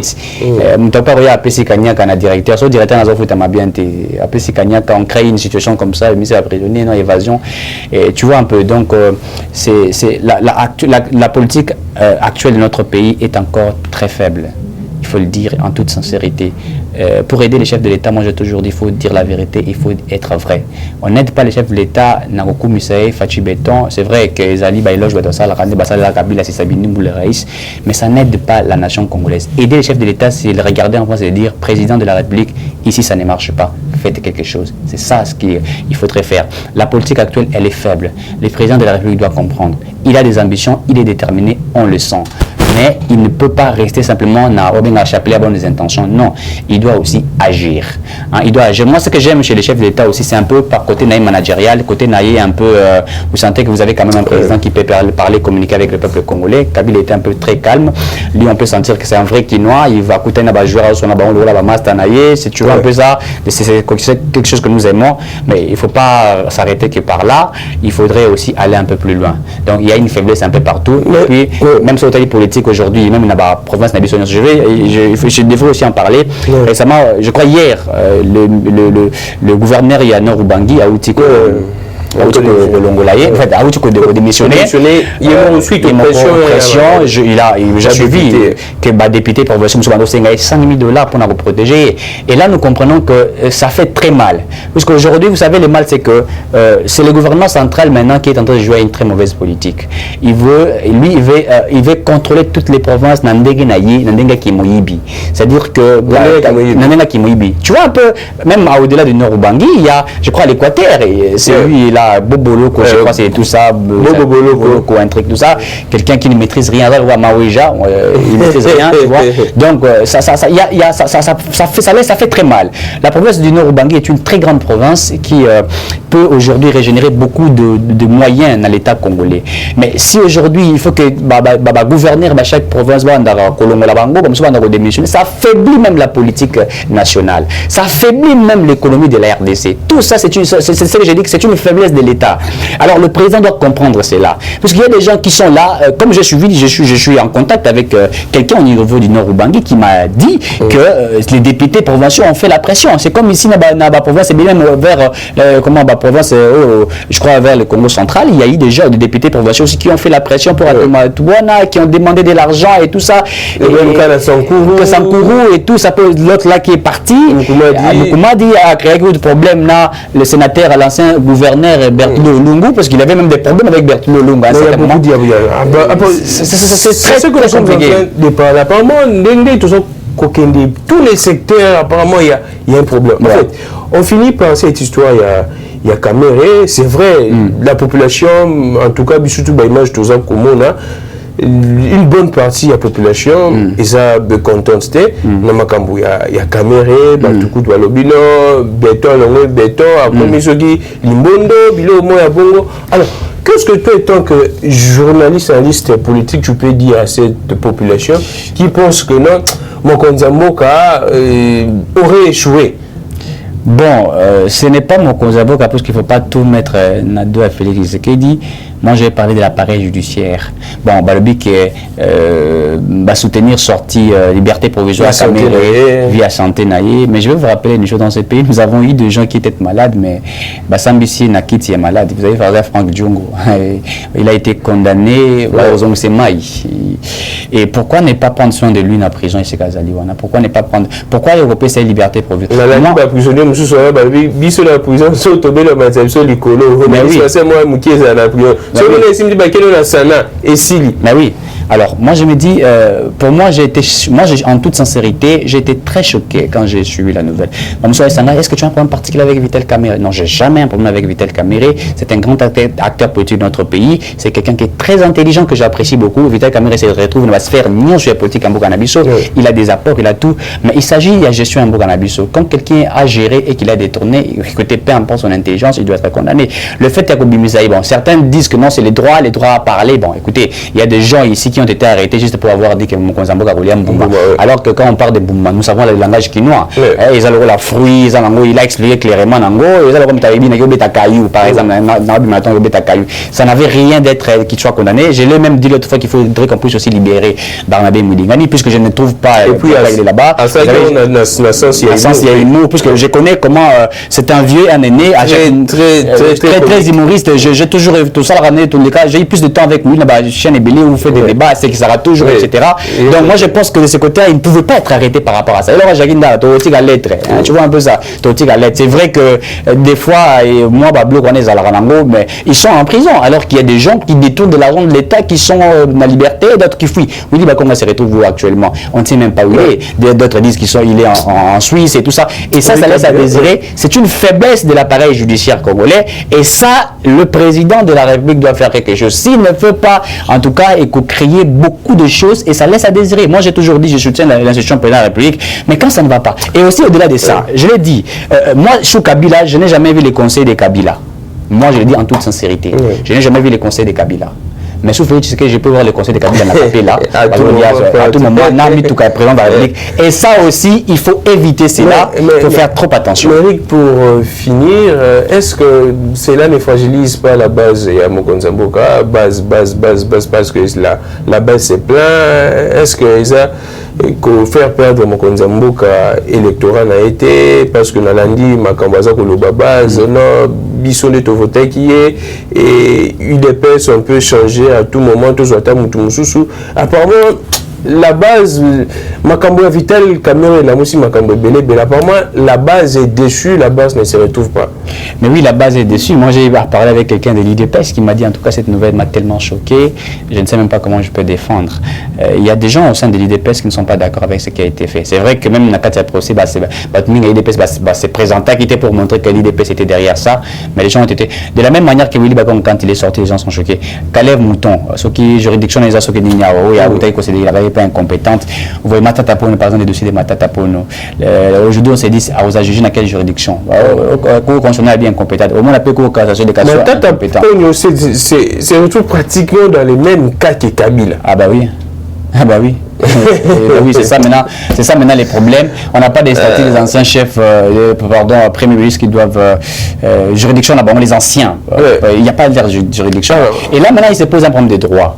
directeur so directeur n'a pas fait bien quand on crée une situation comme ça mais c'est la prisonnier non évasion et tu vois un peu donc c'est la politique actuelle de notre pays est encore très faible, il faut le dire en toute sincérité. Pour aider les chefs de l'État, moi j'ai toujours dit il faut dire la vérité, il faut être vrai. On n'aide pas les chefs de l'État, Nagoku Musae, Fachi Béton, c'est vrai que Zali Baïloge, Kabila, mais ça n'aide pas la nation congolaise. Aider les chefs de l'État, c'est le regarder en France et dire président de la République, ici ça ne marche pas, faites quelque chose. C'est ça ce qu'il faudrait faire. La politique actuelle, elle est faible. Le président de la République doit comprendre. Il a des ambitions, il est déterminé, on le sent. Mais il ne peut pas rester simplement à chapeler à bonnes intentions. Non, il doit aussi agir. Il doit agir. Moi, ce que j'aime chez les chefs de l'État aussi, c'est un peu par côté naïf managérial, côté naïf un peu. Vous sentez que vous avez quand même un président qui peut parler, communiquer avec le peuple congolais. Kabila était un peu très calme. Lui, on peut sentir que c'est un vrai Quinois. Il va coûter un joueur à son c'est tu vois un peu ça. C'est quelque chose que nous aimons. Mais il ne faut pas s'arrêter que par là. Il faudrait aussi aller un peu plus loin. Donc, il y a une faiblesse un peu partout. Et puis, même sur le politique aujourd'hui, même dans la province d'Abissonion, je devrais aussi en parler. Récemment, je crois hier, le gouverneur Yanor Ubangi à Outiko Longola, en fait, avant de démissionner, il y a eu ensuite une pression. J'ai suivi que le député provincial Moussou Senga ait $100 000 pour nous protéger. Et là, nous comprenons que ça fait très mal. Parce qu'aujourd'hui, vous savez, le mal, c'est que c'est le gouvernement central maintenant qui est en train de jouer une très mauvaise politique. Il veut contrôler toutes les provinces Nandega Kimoyibi. C'est-à-dire que Nandega Kimoyibi. Tu vois un peu, même au-delà du Nord Ubangi, il y a, je crois, l'Équateur. C'est lui, là, Boboloko, je crois, c'est tout ça. Boboloko, un truc, tout ça. Quelqu'un qui ne maîtrise rien. Maouija, il ne maîtrise rien, tu vois. Donc, ça fait très mal. La province du Nord Ubangi est une très grande province qui peut aujourd'hui régénérer beaucoup de moyens dans l'État congolais. Mais si aujourd'hui, il faut que gouverneur de chaque province, ça affaiblit même la politique nationale. Ça affaiblit même l'économie de la RDC. Tout ça, c'est ce que j'ai dit, que c'est une faiblesse de l'État. Alors, le président doit comprendre cela. Parce qu'il y a des gens qui sont là, comme je suis en contact avec quelqu'un au niveau du Nord Ubangi qui m'a dit que les députés provinciaux ont fait la pression. C'est comme ici, dans la province, et même vers, province, je crois, vers le Congo central, il y a eu déjà des députés provinciaux aussi qui ont fait la pression pour Touana, qui ont demandé de l'argent et tout ça. Et même quand Sankourou et tout, ça peut l'autre là qui est parti. Moukoumadi a créé beaucoup de problèmes là, le sénateur, l'ancien gouverneur Bertilo Lungu, parce qu'il avait même des problèmes avec Bertilo Lungu. C'est très compliqué. Apparemment, tous les secteurs, apparemment, il y a un problème. En fait, on finit par cette histoire, il y a Caméré, c'est vrai, la population, en tout cas, surtout l'image de Comona, une bonne partie de la population, ils ont contente. Il y a Caméré, Batukou, Walobino, Béton, après Misogi, Limbondo, Bilo, Moya Bongo. Alors, qu'est-ce que toi, en tant que journaliste, analyste politique, tu peux dire à cette population qui pense que non, Mokonzamboka aurait échoué? Bon, ce n'est pas Mokonzamboka parce qu'il ne faut pas tout mettre dans deux à Félix Tshisekedi. Moi, je vais parler de l'appareil judiciaire. Bon, Balobic va soutenir sortie liberté provisoire Caméré, via santé naïe. Mais je vais vous rappeler une chose, dans ce pays, nous avons eu des gens qui étaient malades, mais Bassambissi Nakiti est malade. Vous avez parlé à Franck Djongo. Il a été condamné aux Ongsemai. Et pourquoi ne pas prendre soin de lui dans la prison et ses Kazaliwana? Pourquoi ne pas prendre... Pourquoi Européen c'est liberté provisoire? La prisonnier, M. Soya, biso la prison, so tomber le matériel, l'icolo. Mais oui. C'est moi, Moukier, c'est la prison. Mais oui. Alors, moi, je me dis, pour moi, en toute sincérité, j'ai été très choqué quand j'ai suivi la nouvelle. Est-ce que tu as un problème particulier avec Vital Caméré? Non, j'ai jamais un problème avec Vital Caméré. C'est un grand acteur politique de notre pays. C'est quelqu'un qui est très intelligent, que j'apprécie beaucoup. Vital Caméré se retrouve dans la sphère non sur la politique en Bourg-en-Abisso. Il a des apports, il a tout. Mais il s'agit de la gestion en Bourg-en-Abisso. Quand quelqu'un a géré et qu'il a détourné, écoutez, peu importe son intelligence, il doit être condamné. Le fait qu'il y a Bimisaï, bon, certains disent que non, c'est les droits à parler. Bon, écoutez, il y a des gens ici qui ont été arrêtés juste pour avoir dit que Mokonzamboka voulait un Boumba. Alors que quand on parle de Boumba, nous savons le langage quinois. Ils ont la fruit, il a expliqué clairement Nango, ils ont par exemple, ça n'avait rien d'être qu'il soit condamné. Je l'ai même dit l'autre fois qu'il faudrait qu'on puisse aussi libérer Barnabé Moudingani, puisque je ne trouve pas là-bas. Puisque je connais comment c'est un vieux, un aîné, très humoriste. J'ai toujours tout ça, tous les cas, j'ai eu plus de temps avec lui, chien et belé, où on fait des débats, c'est que ça va toujours, etc. Donc moi je pense que de ce côté, il ne pouvait pas être arrêté par rapport à ça. Alors Jaginda, tu vois un peu ça, c'est vrai que des fois, moi, mais ils sont en prison, alors qu'il y a des gens qui détournent de l'argent de l'État, qui sont dans la liberté, d'autres qui fuient. Vous dites, comment se retrouve actuellement? On ne sait même pas où il est. D'autres disent qu'il est en Suisse et tout ça. Et ça laisse à désirer. C'est une faiblesse de l'appareil judiciaire congolais. Et ça, le président de la République doit faire quelque chose. S'il ne veut pas, en tout cas, créer beaucoup de choses, et ça laisse à désirer. Moi, j'ai toujours dit, je soutiens l'institution présidente de la République, mais quand ça ne va pas. Et aussi, au-delà de ça, je l'ai dit, moi, sous Kabila, je n'ai jamais vu les conseils de Kabila. Moi, je le dis en toute sincérité. Je n'ai jamais vu les conseils de Kabila. Mais sauf que je peux voir le conseil de Kabila dans la papier là. À tout moment, Nami, tout cas, président de la République. Et ça aussi, il faut éviter cela. Il faut faire trop attention. Eric, pour finir, est-ce que cela ne fragilise pas la base de Mokonzamboka? Base, parce que la base c'est plein. Est-ce que ça faire perdre Mokonzamboka électoral a été parce que Nalandi, Makambaza, Koloba base, non, Bisson de Tovote qui est et UDPS on peut changer à tout moment, tout soit apparemment la base, Makambo Vital, Cameroun et la Moussi Makambo Belé, apparemment la base est déçue, la base ne se retrouve pas. Mais oui, la base est déçue. Moi, j'ai parlé avec quelqu'un de l'IDPS qui m'a dit, en tout cas, cette nouvelle m'a tellement choqué, je ne sais même pas comment je peux défendre. Il y a des gens au sein de l'IDPS qui ne sont pas d'accord avec ce qui a été fait. C'est vrai que même Nakati procès, l'IDPS s'est présenté, qui était pour montrer que l'IDPS était derrière ça, mais les gens ont été... De la même manière que Willy Bagong, quand il est sorti, les gens sont choqués. Caleb Mouton, ce qui juridiction les a ce qui n'y a pas incompétente. Vous voyez Matata Pono, par exemple, les dossiers de Matata Pono. Aujourd'hui, on s'est dit, on a jugé dans quelle juridiction. Cour constitutionnelle est bien compétente. Au moins, la Cour cassation des cas soit incompétente. C'est retrouve pratiquement dans les mêmes cas que Kabila. Ah bah oui. Ah bah oui. Oui, c'est ça maintenant les problèmes. On n'a pas des statuts des anciens chefs, premiers ministres qui doivent juridiction d'abord les anciens. Il n'y a pas de juridiction. Et là maintenant il se pose un problème de droit.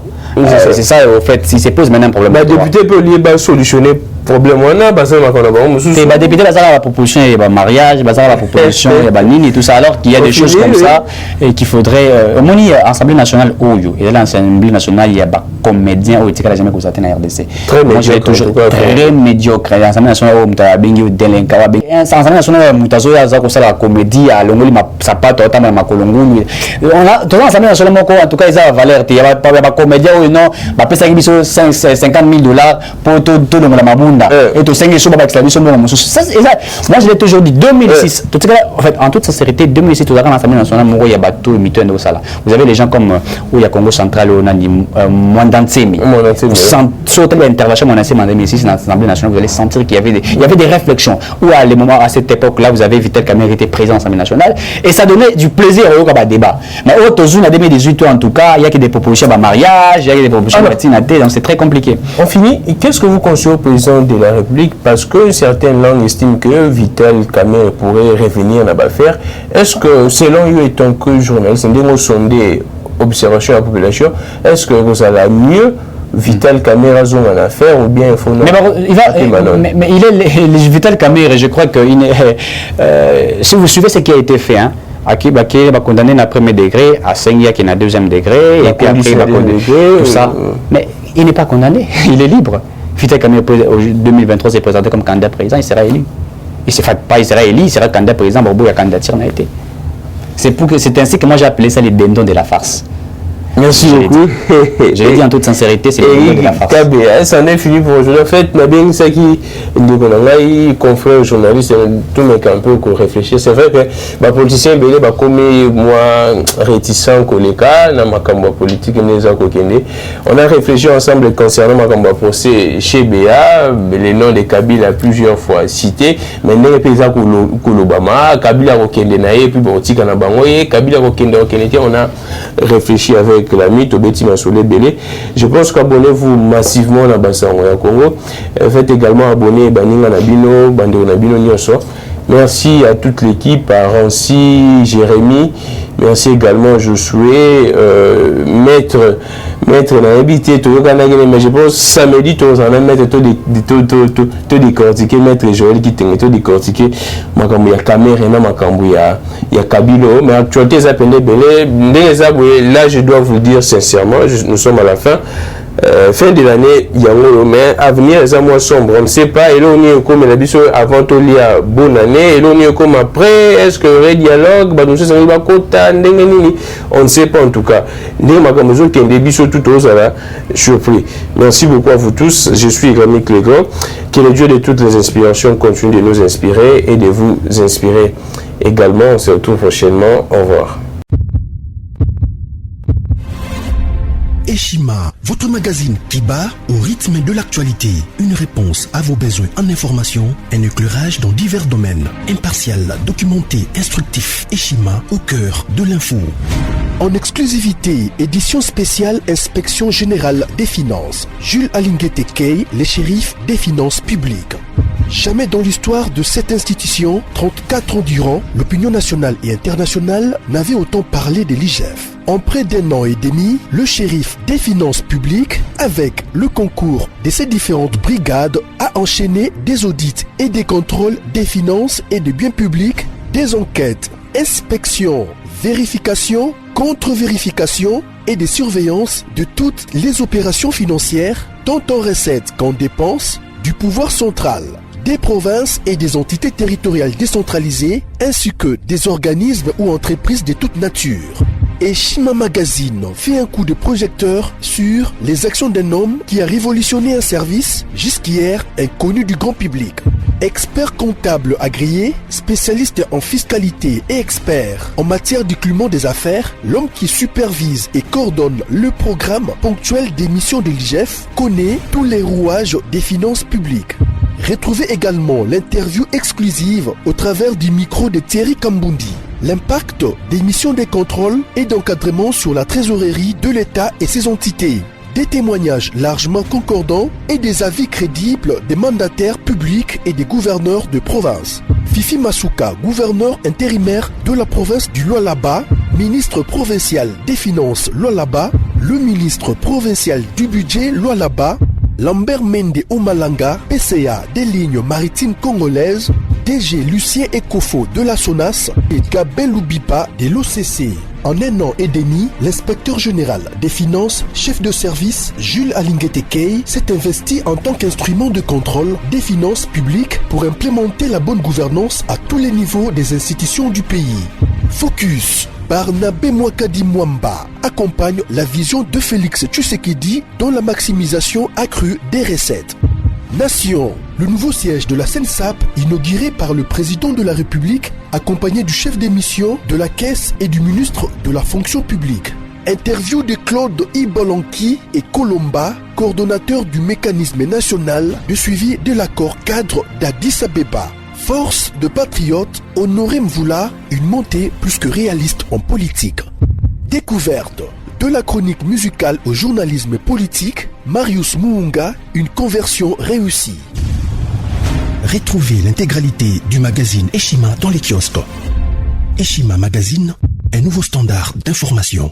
C'est ça au fait, il se pose maintenant un problème de droit. Le député peut solutionner problème parce que les députés la proposition il y a mariage, la proposition il y a nini et tout ça, alors qu'il y a des choses comme ça et qu'il faudrait au moins l'Assemblée nationale et l'Assemblée nationale il y a des comédiens où il n'y a jamais constaté dans la RDC. Moi je vais toujours très médiocre. L'Assemblée nationale où il y a des délinquants, l'Assemblée nationale où il y a la comédie à l'ongoli ma sapato à ma colongo. On a tout l'Assemblée nationale en tout cas ils ont la valeur. Il y a des comédiens où non, bah peut-être 50 000 $ pour tout le monde à ma et tout ça, moi je l'ai toujours dit, 2006, en fait, en toute sincérité, 2006, tout à l'heure, l'Assemblée nationale, il y a bateau, vous avez des gens comme où il y a Congo central, Mwandansemi, sauter l'intervention en 2006 dans l'Assemblée nationale, vous allez sentir qu'il y avait des réflexions, où à cette époque-là, vous avez Vital Kamerhe était présent à l'Assemblée nationale, et ça donnait du plaisir au débat. Mais au Tozoun, en 2018, en tout cas, il y a que des propositions de mariage, il y a des propositions de médecine, donc c'est très compliqué. On finit, qu'est-ce que vous conseillez au président de la République, parce que certaines langues estiment que Vital Kamerhe pourrait revenir dans l'affaire? Est-ce que, selon lui, étant que journaliste, nous sondé observation à la population, est-ce que vous allez mieux Vital Kamerhe a en affaire ou bien il faut... Mais il est Vital Kamerhe, je crois que si vous suivez ce qui a été fait, qui va condamner à premier degré, à Sengia qui est à deuxième degré, et puis après il va condamner tout ça. Mais il n'est pas condamné, il est libre. Vital Kamerhe, en 2023, s'est présenté comme candidat président, il sera élu. Il sera candidat président, il y a candidature n'a été. C'est ainsi que moi j'ai appelé ça les dindons de la farce. Merci beaucoup. Je l'ai dit en toute sincérité, c'est le de la farce. Ça en est fini pour aujourd'hui. En fait, ça qui confrère journaliste, tout le monde un peu réfléchir. C'est vrai que les politiciens, comme moi, réticents que les cas, dans ma politique, on a réfléchi ensemble concernant ma procès chez BA, les noms de Kabila plusieurs fois cités. Maintenant, les paysans Kolobama, Kabila Rokende Naye, puis Botika Nabangoye, Kabila Rokende, on a réfléchi avec l'ami Tobeti Masolé Belé. Je pense qu'abonnez-vous massivement dans Bassango Congo. Faites également abonner Baninga Nabino, Bandero Nabino Nyoso. Merci à toute l'équipe, à Rancy, Jérémy. Merci également Josué, Maître Nahabité, mais je pense samedi, tu vas mettre tout décortiquer, Maître Joël qui t'a tout décortiquer. Il y a Kamerhe, il y a Kabilo, mais actualité, ça peut être là, je dois vous dire sincèrement, nous sommes à la fin. Fin de l'année, il y a un mais avenir les mois sombres, on ne sait pas, et là on est comme la biso avant tout il y a bonne année, et là on est comme après, est-ce que le dialogue, on ne sait pas en tout cas. Surpris. Merci beaucoup à vous tous, je suis Rémi Clégon, que le Dieu de toutes les inspirations continue de nous inspirer et de vous inspirer également. On se retrouve prochainement, au revoir. Eshima, votre magazine qui bat au rythme de l'actualité. Une réponse à vos besoins en information, un éclairage dans divers domaines. Impartial, documenté, instructif. Eshima, au cœur de l'info. En exclusivité, édition spéciale Inspection Générale des Finances. Jules Alinguete Key, les shérifs des finances publiques. Jamais dans l'histoire de cette institution, 34 ans durant, l'opinion nationale et internationale n'avait autant parlé de l'IGF. En près d'un an et demi, le shérif des finances publiques, avec le concours de ses différentes brigades, a enchaîné des audits et des contrôles des finances et des biens publics, des enquêtes, inspections, vérification, contre-vérification et de surveillance de toutes les opérations financières, tant en recettes qu'en dépenses, du pouvoir central, des provinces et des entités territoriales décentralisées, ainsi que des organismes ou entreprises de toute nature. Et Shima Magazine fait un coup de projecteur sur les actions d'un homme qui a révolutionné un service jusqu'hier inconnu du grand public. Expert comptable agréé, spécialiste en fiscalité et expert en matière d'écoulement des affaires, l'homme qui supervise et coordonne le programme ponctuel des missions de l'IGF connaît tous les rouages des finances publiques. Retrouvez également l'interview exclusive au travers du micro de Thierry Kambundi. L'impact des missions de contrôle et d'encadrement sur la trésorerie de l'État et ses entités. Des témoignages largement concordants et des avis crédibles des mandataires publics et des gouverneurs de province. Fifi Masuka, gouverneur intérimaire de la province du Lualaba, ministre provincial des Finances Lualaba, le ministre provincial du budget Lualaba, Lambert Mende Omalanga, PCA des lignes maritimes congolaises, DG Lucien Ekofo de la SONAS et Gabin Loubipa de l'OCC. En 1 an et demi, l'inspecteur général des finances, chef de service Jules Alinguetekei s'est investi en tant qu'instrument de contrôle des finances publiques pour implémenter la bonne gouvernance à tous les niveaux des institutions du pays. Focus. Barnabé Mwakadi Mwamba accompagne la vision de Félix Tshisekedi dans la maximisation accrue des recettes. Nation, le nouveau siège de la SENSAP inauguré par le président de la République accompagné du chef des missions de la Caisse et du ministre de la Fonction publique. Interview de Claude Ibolanki et Colomba, coordonnateur du mécanisme national de suivi de l'accord cadre d'Addis Abeba. Force de patriotes, Honoré Mvula, une montée plus que réaliste en politique. Découverte. De la chronique musicale au journalisme politique, Marius Muunga, une conversion réussie. Retrouvez l'intégralité du magazine Eshima dans les kiosques. Eshima Magazine, un nouveau standard d'information.